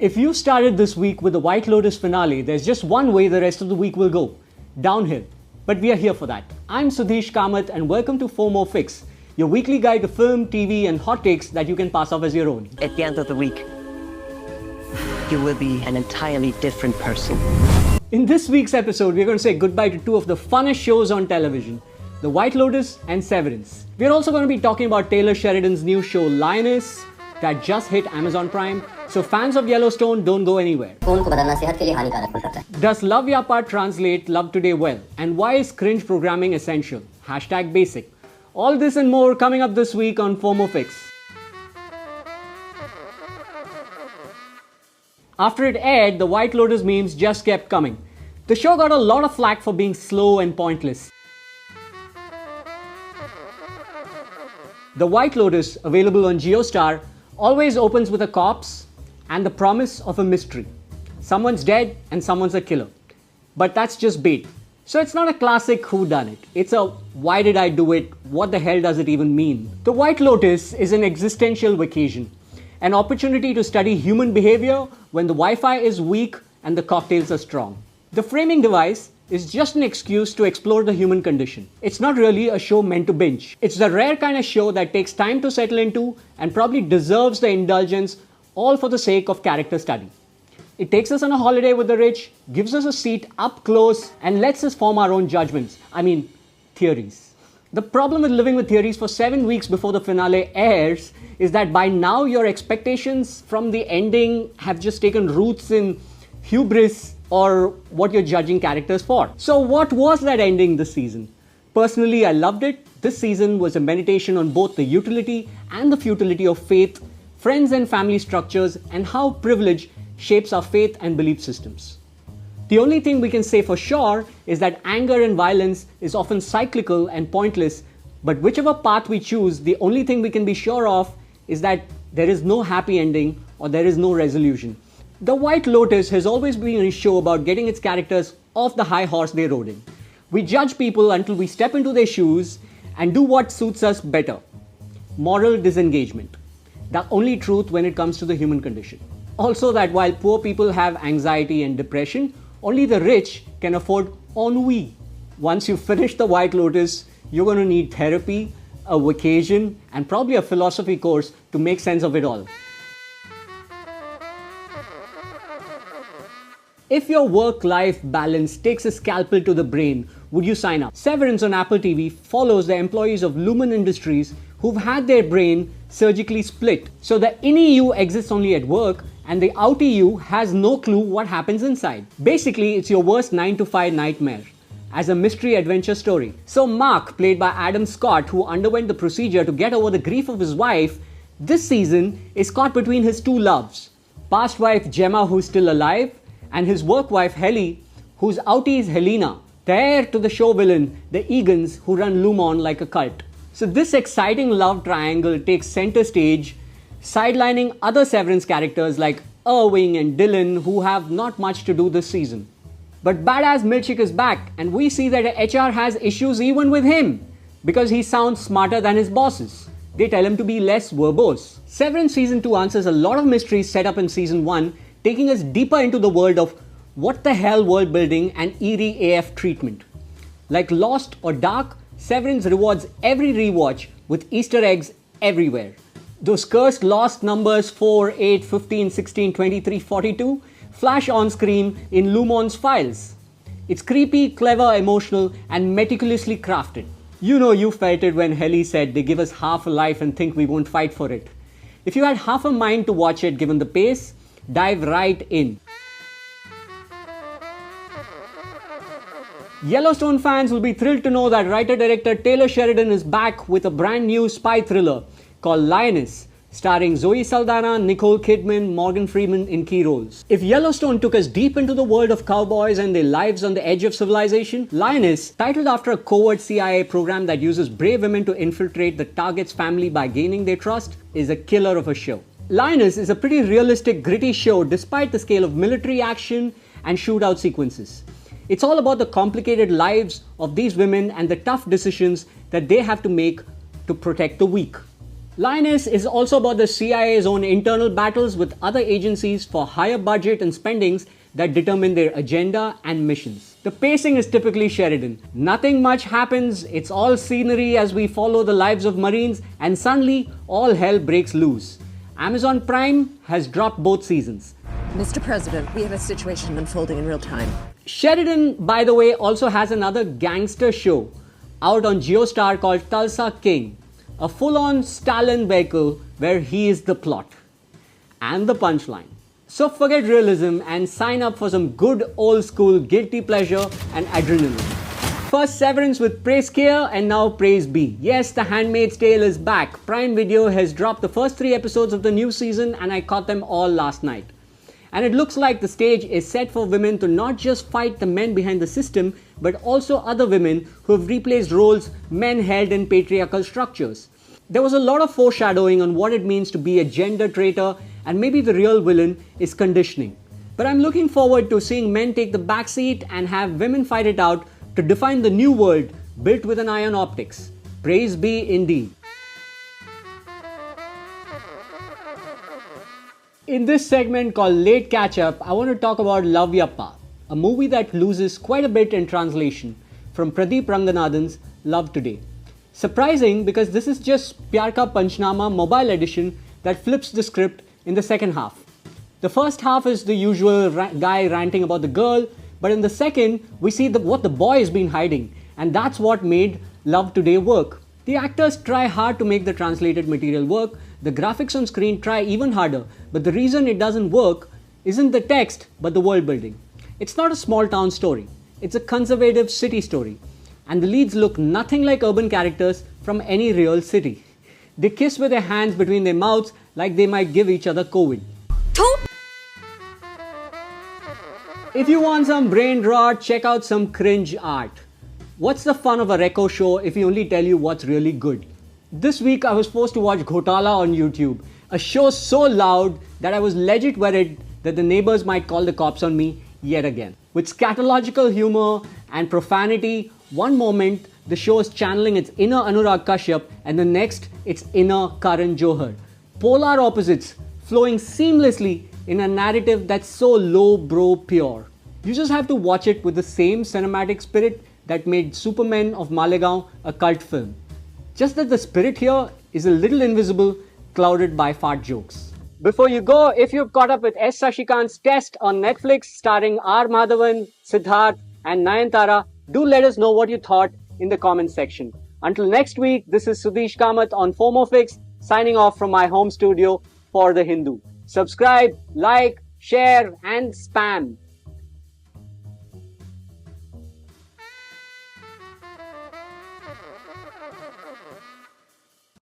If you started this week with the White Lotus finale, there's just one way the rest of the week will go. Downhill. But we are here for that. I'm Sudhish Kamath and welcome to FOMO Fix, your weekly guide to film, TV and hot takes that you can pass off as your own. At the end of the week, you will be an entirely different person. In this week's episode, we're going to say goodbye to two of the funnest shows on television, The White Lotus and Severance. We're also going to be talking about Taylor Sheridan's new show Lioness that just hit Amazon Prime. So fans of Yellowstone, don't go anywhere. Does Loveyappa translate love today well? And why is cringe programming essential? #basic. All this and more coming up this week on FOMO Fix. After it aired, the White Lotus memes just kept coming. The show got a lot of flack for being slow and pointless. The White Lotus, available on JioStar, always opens with a corpse and the promise of a mystery. Someone's dead and someone's a killer. But that's just bait. So it's not a classic whodunit. It's a why did I do it? What the hell does it even mean? The White Lotus is an existential vacation. An opportunity to study human behavior when the Wi-Fi is weak and the cocktails are strong. The framing device is just an excuse to explore the human condition. It's not really a show meant to binge. It's the rare kind of show that takes time to settle into and probably deserves the indulgence, all for the sake of character study. It takes us on a holiday with the rich, gives us a seat up close, and lets us form our own judgments. Theories. The problem with living with theories for 7 weeks before the finale airs is that by now your expectations from the ending have just taken roots in hubris or what you're judging characters for. So what was that ending this season? Personally, I loved it. This season was a meditation on both the utility and the futility of faith, friends and family structures, and how privilege shapes our faith and belief systems. The only thing we can say for sure is that anger and violence is often cyclical and pointless, but whichever path we choose, the only thing we can be sure of is that there is no happy ending or there is no resolution. The White Lotus has always been a show about getting its characters off the high horse they rode in. We judge people until we step into their shoes and do what suits us better. Moral disengagement. The only truth when it comes to the human condition. Also that while poor people have anxiety and depression, only the rich can afford ennui. Once you finish the White Lotus, you're going to need therapy, a vacation, and probably a philosophy course to make sense of it all. If your work-life balance takes a scalpel to the brain, would you sign up? Severance on Apple TV follows the employees of Lumen Industries who've had their brain surgically split. So the innie you exists only at work and the outie you has no clue what happens inside. Basically, it's your worst 9-to-5 nightmare as a mystery adventure story. So Mark, played by Adam Scott, who underwent the procedure to get over the grief of his wife, this season is caught between his two loves. Past wife Gemma, who's still alive, and his work wife Helly, whose outie is Helena, the heir to the show villain, the Egans, who run Lumon like a cult. So this exciting love triangle takes center stage, sidelining other Severance characters like Irving and Dylan, who have not much to do this season. But badass Milchick is back, and we see that HR has issues even with him, because he sounds smarter than his bosses. They tell him to be less verbose. Severance Season 2 answers a lot of mysteries set up in Season 1, taking us deeper into the world of what the hell world building and eerie AF treatment. Like Lost or Dark, Severance rewards every rewatch with Easter eggs everywhere. Those cursed Lost numbers 4, 8, 15, 16, 23, 42 flash on screen in Lumon's files. It's creepy, clever, emotional, and meticulously crafted. You know you felt it when Helly said they give us half a life and think we won't fight for it. If you had half a mind to watch it given the pace, dive right in. Yellowstone fans will be thrilled to know that writer-director Taylor Sheridan is back with a brand new spy thriller called Lioness, starring Zoe Saldana, Nicole Kidman, Morgan Freeman in key roles. If Yellowstone took us deep into the world of cowboys and their lives on the edge of civilization, Lioness, titled after a covert CIA program that uses brave women to infiltrate the target's family by gaining their trust, is a killer of a show. Lioness is a pretty realistic, gritty show despite the scale of military action and shootout sequences. It's all about the complicated lives of these women and the tough decisions that they have to make to protect the weak. Lioness is also about the CIA's own internal battles with other agencies for higher budget and spendings that determine their agenda and missions. The pacing is typically Sheridan. Nothing much happens, it's all scenery as we follow the lives of Marines, and suddenly all hell breaks loose. Amazon Prime has dropped both seasons. Mr. President, we have a situation unfolding in real time. Sheridan, by the way, also has another gangster show out on JioStar called Tulsa King, a full-on Stalin vehicle where he is the plot and the punchline. So forget realism and sign up for some good old school guilty pleasure and adrenaline. First Severance with praise Kia and now praise B. Yes, The Handmaid's Tale is back. Prime Video has dropped the first 3 episodes of the new season and I caught them all last night. And it looks like the stage is set for women to not just fight the men behind the system, but also other women who have replaced roles men held in patriarchal structures. There was a lot of foreshadowing on what it means to be a gender traitor, and maybe the real villain is conditioning. But I'm looking forward to seeing men take the backseat and have women fight it out to define the new world built with an eye on optics. Praise be indeed. In this segment called Late Catch Up, I want to talk about Loveyappa, a movie that loses quite a bit in translation from Pradeep Ranganathan's Love Today. Surprising because this is just Pyar Ka Panchnama mobile edition that flips the script in the second half. The first half is the usual guy ranting about the girl, but in the second, we see what the boy has been hiding, and that's what made Love Today work. The actors try hard to make the translated material work, the graphics on screen try even harder, but the reason it doesn't work isn't the text, but the world building. It's not a small town story, it's a conservative city story, and the leads look nothing like urban characters from any real city. They kiss with their hands between their mouths like they might give each other COVID. If you want some brain rot, check out some cringe art. What's the fun of a reco show if you only tell you what's really good? This week I was forced to watch Ghotala on YouTube, a show so loud that I was legit worried that the neighbors might call the cops on me yet again. With scatological humor and profanity, one moment the show is channeling its inner Anurag Kashyap and the next its inner Karan Johar. Polar opposites flowing seamlessly in a narrative that's so low bro pure. You just have to watch it with the same cinematic spirit that made Superman of Malegaon a cult film. Just that the spirit here is a little invisible, clouded by fart jokes. Before you go, if you've caught up with S. Sashikant's Test on Netflix starring R. Madhavan, Siddharth and Nayanthara, do let us know what you thought in the comments section. Until next week, this is Sudhish Kamath on FOMO Fix, signing off from my home studio for The Hindu. Subscribe, like, share and spam.